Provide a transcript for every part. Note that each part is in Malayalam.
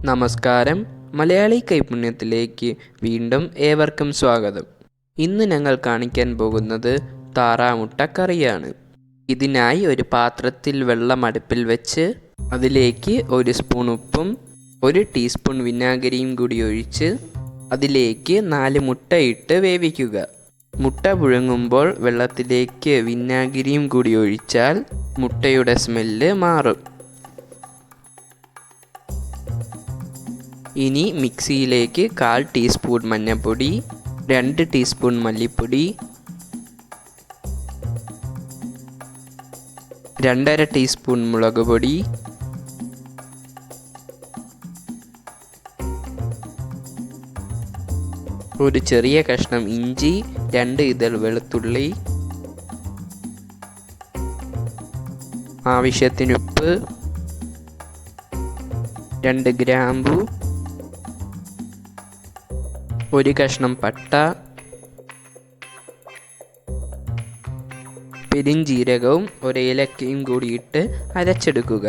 നമസ്കാരം. മലയാളി കൈപുണ്യത്തിലേക്ക് വീണ്ടും ഏവർക്കും സ്വാഗതം. ഇന്ന് ഞങ്ങൾ കാണിക്കാൻ പോകുന്നത് താറാമുട്ട കറിയാണ്. ഇതിനായി ഒരു പാത്രത്തിൽ വെള്ളം അടുപ്പിൽ വെച്ച് അതിലേക്ക് 1 സ്പൂൺ ഉപ്പും 1 ടീസ്പൂൺ വിനാഗിരിയും കൂടി ഒഴിച്ച് അതിലേക്ക് 4 മുട്ട ഇട്ട് വേവിക്കുക. മുട്ട പുഴുങ്ങുമ്പോൾ വെള്ളത്തിലേക്ക് വിനാഗിരിയും കൂടി ഒഴിച്ചാൽ മുട്ടയുടെ സ്മെല്ല് മാറും. ഇനി മിക്സിയിലേക്ക് 1/4 ടീസ്പൂൺ മഞ്ഞൾപ്പൊടി, 2 ടീസ്പൂൺ മല്ലിപ്പൊടി, 2.5 ടീസ്പൂൺ മുളക് പൊടി, ഒരു ചെറിയ കഷ്ണം ഇഞ്ചി, 2 ഇതൾ വെളുത്തുള്ളി, ആവശ്യത്തിന് ഉപ്പ്, 2 ഗ്രാമ്പു, 1 കഷ്ണം പട്ട, പെരുംജീരകവും 1 ഏലക്കയും കൂടിയിട്ട് അരച്ചെടുക്കുക.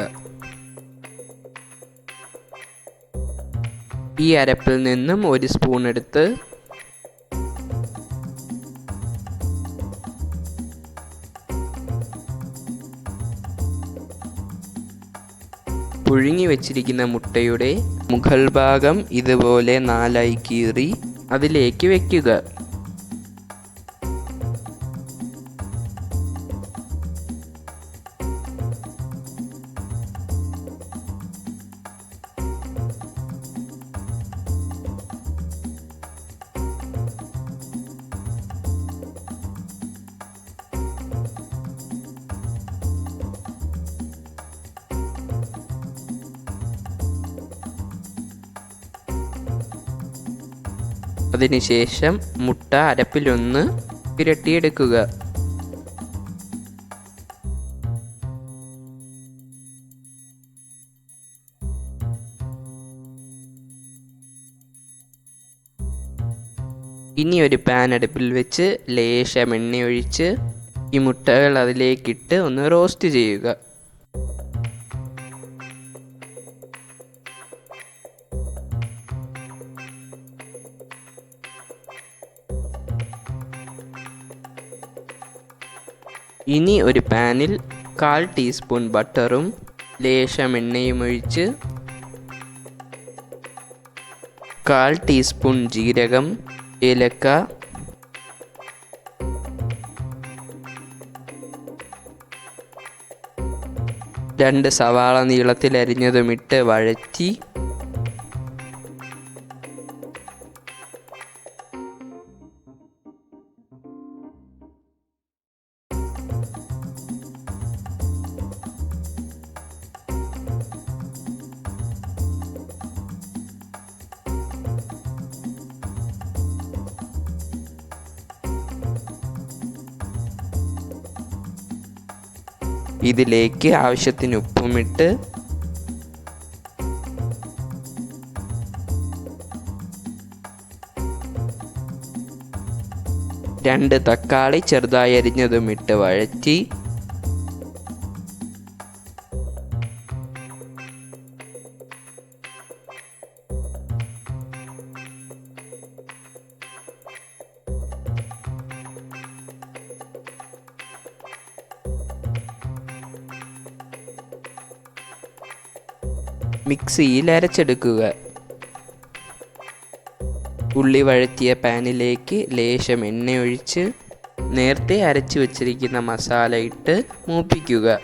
ഈ അരപ്പിൽ നിന്നും 1 സ്പൂൺ എടുത്ത് പുഴുങ്ങി വെച്ചിരിക്കുന്ന മുട്ടയുടെ മുകൾ ഭാഗം ഇതുപോലെ 4 കീറി അതിലേക്ക് വയ്ക്കുക. അതിനുശേഷം മുട്ട അരപ്പിലൊന്ന് പുരട്ടിയെടുക്കുക. ഇനി ഒരു പാൻ അടുപ്പിൽ വെച്ച് ലേശം എണ്ണ ഒഴിച്ച് ഈ മുട്ടകൾ അതിലേക്കിട്ട് ഒന്ന് റോസ്റ്റ് ചെയ്യുക. ഇനി ഒരു പാനിൽ 1/4 ടീസ്പൂൺ ബട്ടറും ലേശം എണ്ണയും ഒഴിച്ച് 1/4 ടീസ്പൂൺ ജീരകം, ഏലക്ക, രണ്ട് സവാള നീളത്തിൽ അരിഞ്ഞതുമിട്ട് വഴറ്റി ഇതിലേക്ക് ആവശ്യത്തിന് ഉപ്പുമിട്ട് രണ്ട് തക്കാളി ചെറുതായി അരിഞ്ഞതുമിട്ട് വഴറ്റി മിക്സിയിൽ അരച്ചെടുക്കുക. ഉള്ളി വഴറ്റിയ പാനിലേക്ക് ലേശം എണ്ണ ഒഴിച്ച് നേരത്തെ അരച്ചു വച്ചിരിക്കുന്ന മസാല ഇട്ട് മൂപ്പിക്കുക.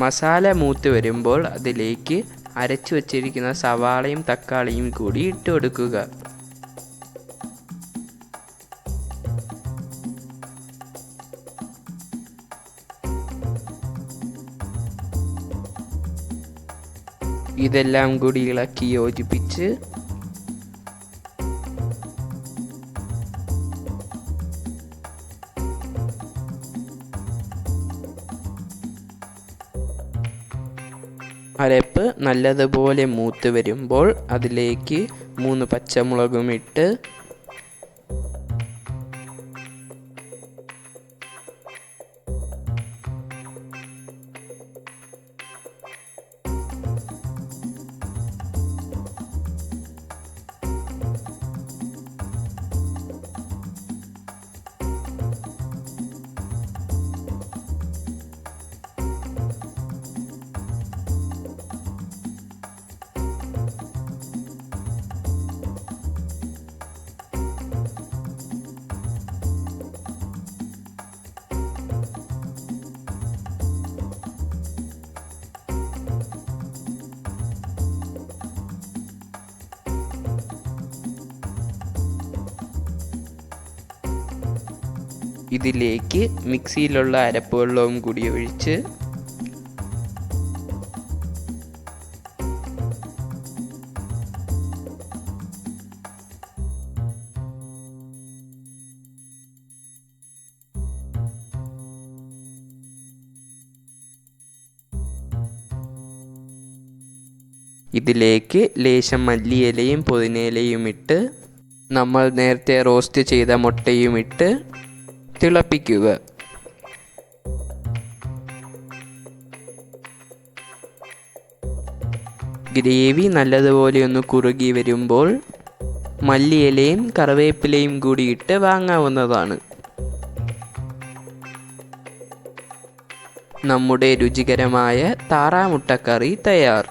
മസാല മൂത്ത് വരുമ്പോൾ അതിലേക്ക് അരച്ചു വച്ചിരിക്കുന്ന സവാളയും തക്കാളിയും കൂടി ഇട്ട് കൊടുക്കുക. ഇതെല്ലാം കൂടി ഇളക്കി യോജിപ്പിച്ച് അരപ്പ് നല്ലതുപോലെ മൂത്ത് വരുമ്പോൾ അതിലേക്ക് 3 പച്ചമുളകും ഇട്ട് ഇതിലേക്ക് മിക്സിയിലുള്ള അരപ്പ് വെള്ളവും കൂടി ഒഴിച്ച് ഇതിലേക്ക് ലേശം മല്ലിയിലയും പുതിനയിലയും ഇട്ട് നമ്മൾ നേരത്തെ റോസ്റ്റ് ചെയ്ത മുട്ടയും ഇട്ട് തിളപ്പിക്കുക. ഗ്രേവി നല്ലതുപോലെ ഒന്ന് കുറുകി വരുമ്പോൾ മല്ലിയിലയും കറിവേപ്പിലയും കൂടി ഇട്ട് വാങ്ങാവുന്നതാണ്. നമ്മുടെ രുചികരമായ താറാമുട്ടക്കറി തയ്യാർ.